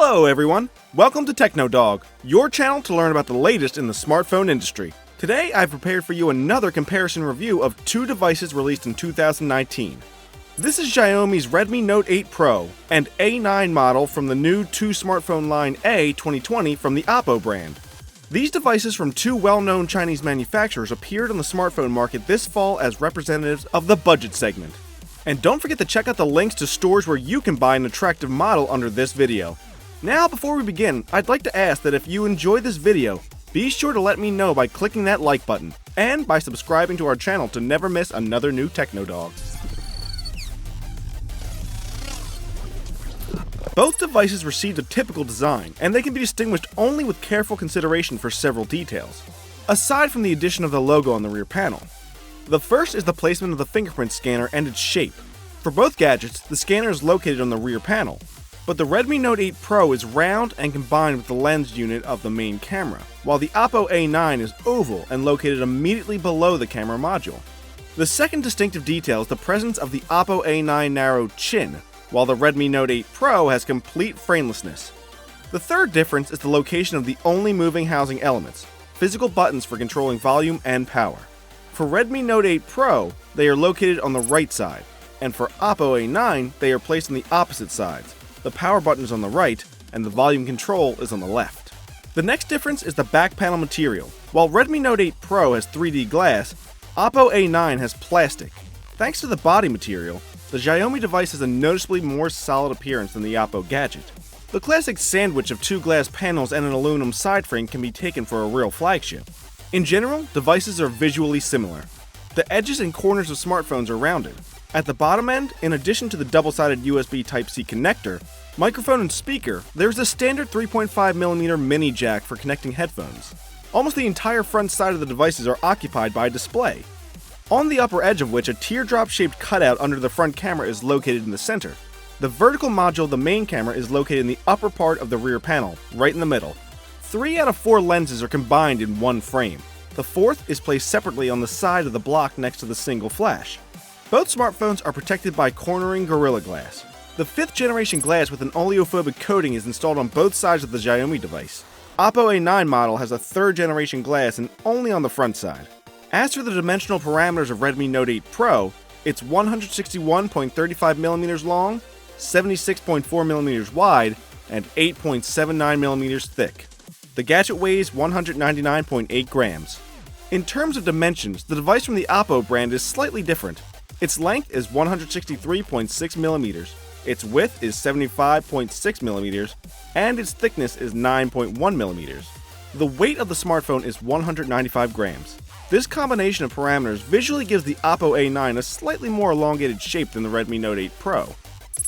Hello everyone, welcome to TechnoDog, your channel to learn about the latest in the smartphone industry. Today I've prepared for you another comparison review of two devices released in 2019. This is Xiaomi's Redmi Note 8 Pro and A9 model from the new 2 smartphone line A 2020 from the Oppo brand. These devices from two well-known Chinese manufacturers appeared on the smartphone market this fall as representatives of the budget segment. And don't forget to check out the links to stores where you can buy an attractive model under this video. Now, before we begin, I'd like to ask that if you enjoy this video, be sure to let me know by clicking that like button, and by subscribing to our channel to never miss another new TechnoDog. Both devices received a typical design, and they can be distinguished only with careful consideration for several details, aside from the addition of the logo on the rear panel. The first is the placement of the fingerprint scanner and its shape. For both gadgets, the scanner is located on the rear panel, but the Redmi Note 8 Pro is round and combined with the lens unit of the main camera, while the Oppo A9 is oval and located immediately below the camera module. The second distinctive detail is the presence of the Oppo A9 narrow chin, while the Redmi Note 8 Pro has complete framelessness. The third difference is the location of the only moving housing elements, physical buttons for controlling volume and power. For Redmi Note 8 Pro, they are located on the right side, and for Oppo A9, they are placed on the opposite sides. The power button is on the right, and the volume control is on the left. The next difference is the back panel material. While Redmi Note 8 Pro has 3D glass, Oppo A9 has plastic. Thanks to the body material, the Xiaomi device has a noticeably more solid appearance than the Oppo gadget. The classic sandwich of two glass panels and an aluminum side frame can be taken for a real flagship. In general, devices are visually similar. The edges and corners of smartphones are rounded. At the bottom end, in addition to the double-sided USB Type-C connector, microphone and speaker, there's a standard 3.5mm mini jack for connecting headphones. Almost the entire front side of the devices are occupied by a display, on the upper edge of which a teardrop-shaped cutout under the front camera is located in the center. The vertical module of the main camera is located in the upper part of the rear panel, right in the middle. 3 out of 4 lenses are combined in one frame. The fourth is placed separately on the side of the block next to the single flash. Both smartphones are protected by cornering Gorilla Glass. The 5th generation glass with an oleophobic coating is installed on both sides of the Xiaomi device. Oppo A9 model has a 3rd generation glass and only on the front side. As for the dimensional parameters of Redmi Note 8 Pro, it's 161.35mm long, 76.4mm wide, and 8.79mm thick. The gadget weighs 199.8 grams. In terms of dimensions, the device from the Oppo brand is slightly different. Its length is 163.6mm, its width is 75.6mm, and its thickness is 9.1mm. The weight of the smartphone is 195 grams. This combination of parameters visually gives the Oppo A9 a slightly more elongated shape than the Redmi Note 8 Pro.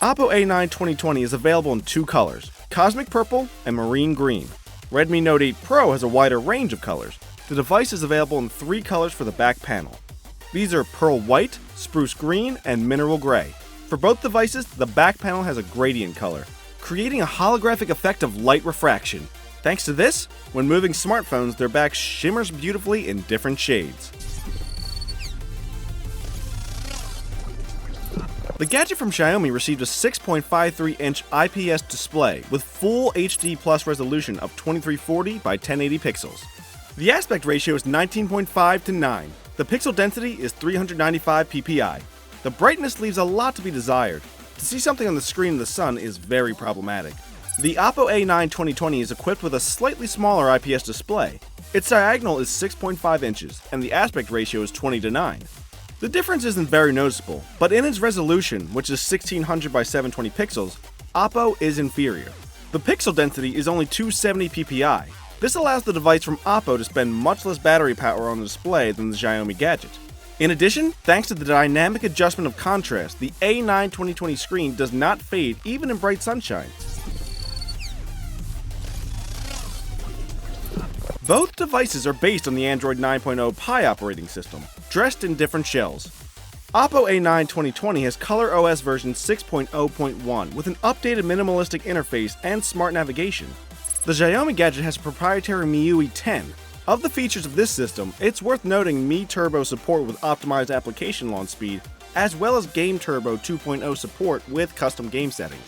Oppo A9 2020 is available in 2 colors, Cosmic Purple and Marine Green. Redmi Note 8 Pro has a wider range of colors. The device is available in 3 colors for the back panel. These are Pearl White, Spruce Green, and Mineral Gray. For both devices, the back panel has a gradient color, creating a holographic effect of light refraction. Thanks to this, when moving smartphones, their back shimmers beautifully in different shades. The gadget from Xiaomi received a 6.53-inch IPS display with full HD Plus resolution of 2340 by 1080 pixels. The aspect ratio is 19.5 to 9. The pixel density is 395 ppi. The brightness leaves a lot to be desired. To see something on the screen in the sun is very problematic. The Oppo A9 2020 is equipped with a slightly smaller IPS display. Its diagonal is 6.5 inches, and the aspect ratio is 20 to 9. The difference isn't very noticeable, but in its resolution, which is 1600 by 720 pixels, Oppo is inferior. The pixel density is only 270 ppi. This allows the device from Oppo to spend much less battery power on the display than the Xiaomi gadget. In addition, thanks to the dynamic adjustment of contrast, the A9 2020 screen does not fade even in bright sunshine. Both devices are based on the Android 9.0 Pie operating system, dressed in different shells. Oppo A9 2020 has ColorOS version 6.0.1 with an updated minimalistic interface and smart navigation. The Xiaomi gadget has a proprietary MIUI 10. Of the features of this system, it's worth noting Mi Turbo support with optimized application launch speed, as well as Game Turbo 2.0 support with custom game settings.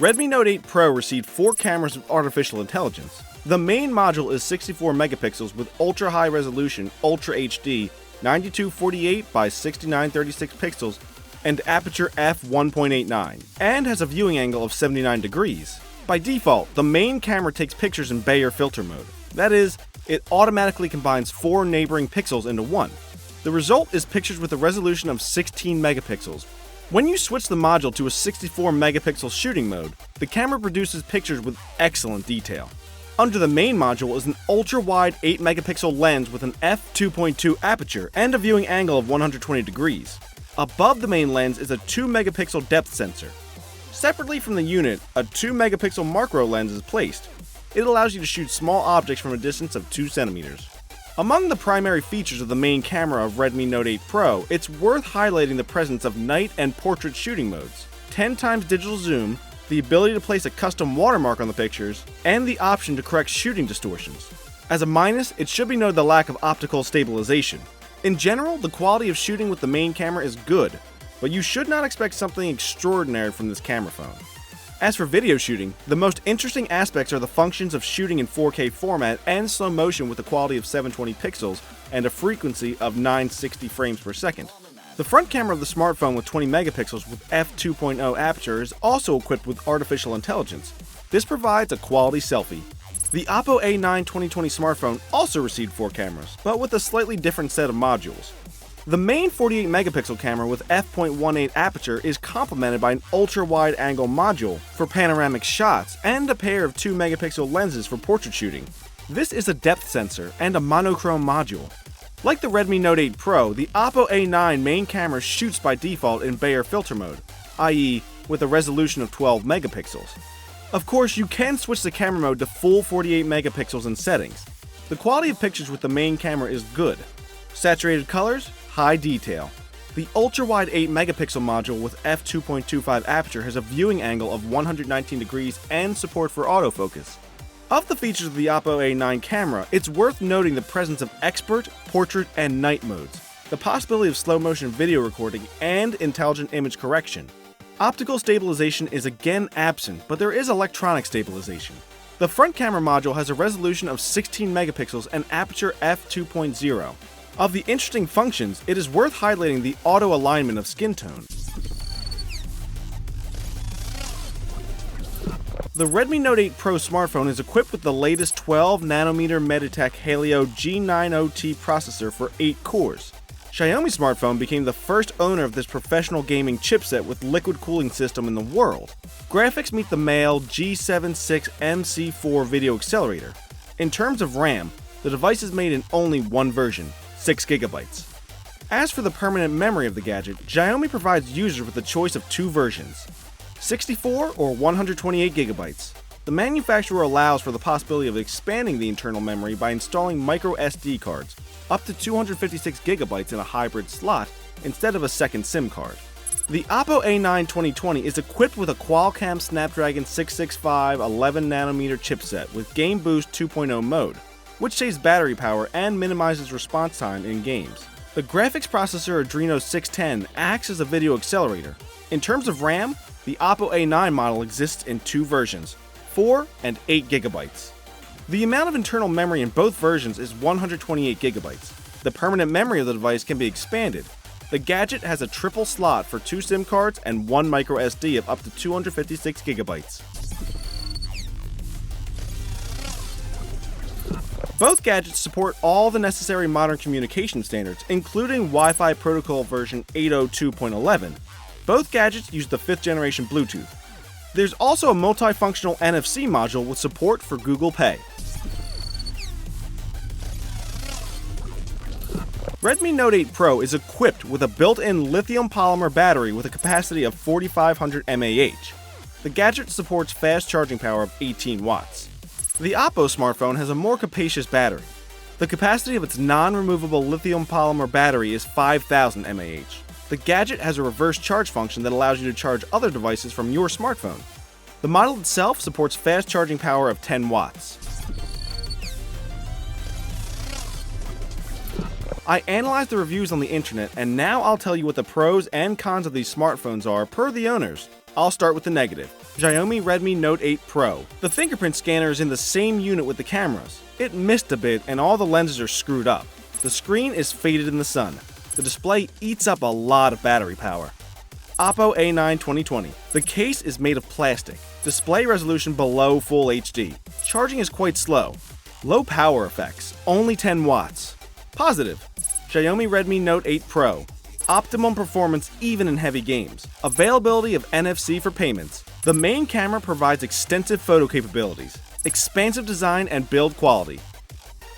Redmi Note 8 Pro received 4 cameras with artificial intelligence. The main module is 64 megapixels with ultra high resolution Ultra HD 9248 by 6936 pixels and aperture f1.89, and has a viewing angle of 79 degrees. By default, the main camera takes pictures in Bayer filter mode. That is, it automatically combines 4 neighboring pixels into one. The result is pictures with a resolution of 16 megapixels. When you switch the module to a 64 megapixel shooting mode, the camera produces pictures with excellent detail. Under the main module is an ultra-wide 8 megapixel lens with an f2.2 aperture and a viewing angle of 120 degrees. Above the main lens is a 2 megapixel depth sensor. Separately from the unit, a 2 megapixel macro lens is placed. It allows you to shoot small objects from a distance of 2 centimeters. Among the primary features of the main camera of Redmi Note 8 Pro, it's worth highlighting the presence of night and portrait shooting modes, 10x digital zoom, the ability to place a custom watermark on the pictures, and the option to correct shooting distortions. As a minus, it should be noted the lack of optical stabilization. In general, the quality of shooting with the main camera is good, but you should not expect something extraordinary from this camera phone. As for video shooting, the most interesting aspects are the functions of shooting in 4K format and slow motion with a quality of 720 pixels and a frequency of 960 frames per second. The front camera of the smartphone with 20 megapixels with f2.0 aperture is also equipped with artificial intelligence. This provides a quality selfie. The Oppo A9 2020 smartphone also received 4 cameras, but with a slightly different set of modules. The main 48 megapixel camera with f.18 aperture is complemented by an ultra-wide angle module for panoramic shots and a pair of 2 megapixel lenses for portrait shooting. This is a depth sensor and a monochrome module. Like the Redmi Note 8 Pro, the Oppo A9 main camera shoots by default in Bayer filter mode, i.e. with a resolution of 12 megapixels. Of course, you can switch the camera mode to full 48 megapixels in settings. The quality of pictures with the main camera is good. Saturated colors, high detail. The ultra-wide 8 megapixel module with f2.25 aperture has a viewing angle of 119 degrees and support for autofocus. Of the features of the Oppo A9 camera, it's worth noting the presence of expert, portrait, and night modes, the possibility of slow-motion video recording, and intelligent image correction. Optical stabilization is again absent, but there is electronic stabilization. The front camera module has a resolution of 16 megapixels and aperture f2.0. Of the interesting functions, it is worth highlighting the auto alignment of skin tone. The Redmi Note 8 Pro smartphone is equipped with the latest 12nm MediaTek Helio G90T processor for 8 cores. Xiaomi smartphone became the first owner of this professional gaming chipset with liquid cooling system in the world. Graphics meet the male G76MC4 video accelerator. In terms of RAM, the device is made in only one version, 6GB. As for the permanent memory of the gadget, Xiaomi provides users with a choice of 2 versions, 64 or 128GB. The manufacturer allows for the possibility of expanding the internal memory by installing micro SD cards, up to 256GB in a hybrid slot instead of a second SIM card. The Oppo A9 2020 is equipped with a Qualcomm Snapdragon 665 11nm chipset with Game Boost 2.0 mode, which saves battery power and minimizes response time in games. The graphics processor Adreno 610 acts as a video accelerator. In terms of RAM, the Oppo A9 model exists in 2 versions, 4 and 8GB. The amount of internal memory in both versions is 128GB. The permanent memory of the device can be expanded. The gadget has a triple slot for 2 SIM cards and 1 microSD of up to 256GB. Both gadgets support all the necessary modern communication standards, including Wi-Fi protocol version 802.11. Both gadgets use the 5th generation Bluetooth. There's also a multifunctional NFC module with support for Google Pay. Redmi Note 8 Pro is equipped with a built-in lithium polymer battery with a capacity of 4500 mAh. The gadget supports fast charging power of 18 watts. The Oppo smartphone has a more capacious battery. The capacity of its non-removable lithium polymer battery is 5000 mAh. The gadget has a reverse charge function that allows you to charge other devices from your smartphone. The model itself supports fast charging power of 10 watts. I analyzed the reviews on the internet, and now I'll tell you what the pros and cons of these smartphones are per the owners. I'll start with the negative. Xiaomi Redmi Note 8 Pro. The fingerprint scanner is in the same unit with the cameras. It missed a bit and all the lenses are screwed up. The screen is faded in the sun. The display eats up a lot of battery power. Oppo A9 2020. The case is made of plastic. Display resolution below Full HD. Charging is quite slow. Low power effects, only 10 watts. Positive. Xiaomi Redmi Note 8 Pro. Optimum performance even in heavy games. Availability of NFC for payments. The main camera provides extensive photo capabilities. Expansive design and build quality.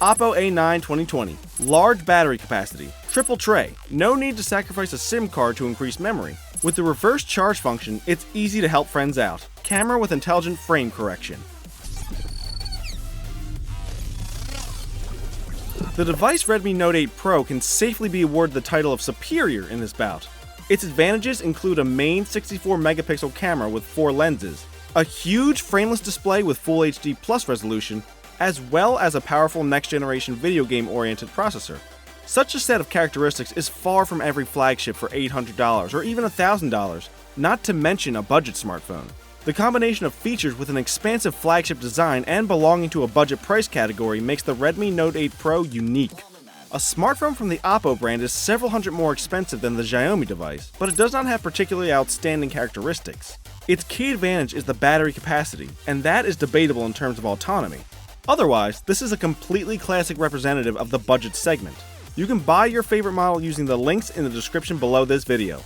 Oppo A9 2020. Large battery capacity. Triple tray. No need to sacrifice a SIM card to increase memory. With the reverse charge function, it's easy to help friends out. Camera with intelligent frame correction. The device Redmi Note 8 Pro can safely be awarded the title of superior in this bout. Its advantages include a main 64-megapixel camera with 4 lenses, a huge frameless display with Full HD Plus resolution, as well as a powerful next-generation video game-oriented processor. Such a set of characteristics is far from every flagship for $800 or even $1,000, not to mention a budget smartphone. The combination of features with an expansive flagship design and belonging to a budget price category makes the Redmi Note 8 Pro unique. A smartphone from the Oppo brand is several hundred more expensive than the Xiaomi device, but it does not have particularly outstanding characteristics. Its key advantage is the battery capacity, and that is debatable in terms of autonomy. Otherwise, this is a completely classic representative of the budget segment. You can buy your favorite model using the links in the description below this video.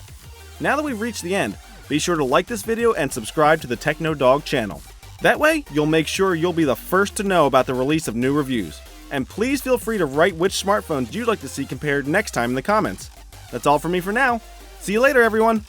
Now that we've reached the end, be sure to like this video and subscribe to the Techno Dog channel. That way, you'll make sure you'll be the first to know about the release of new reviews. And please feel free to write which smartphones you'd like to see compared next time in the comments. That's all from me for now. See you later, everyone!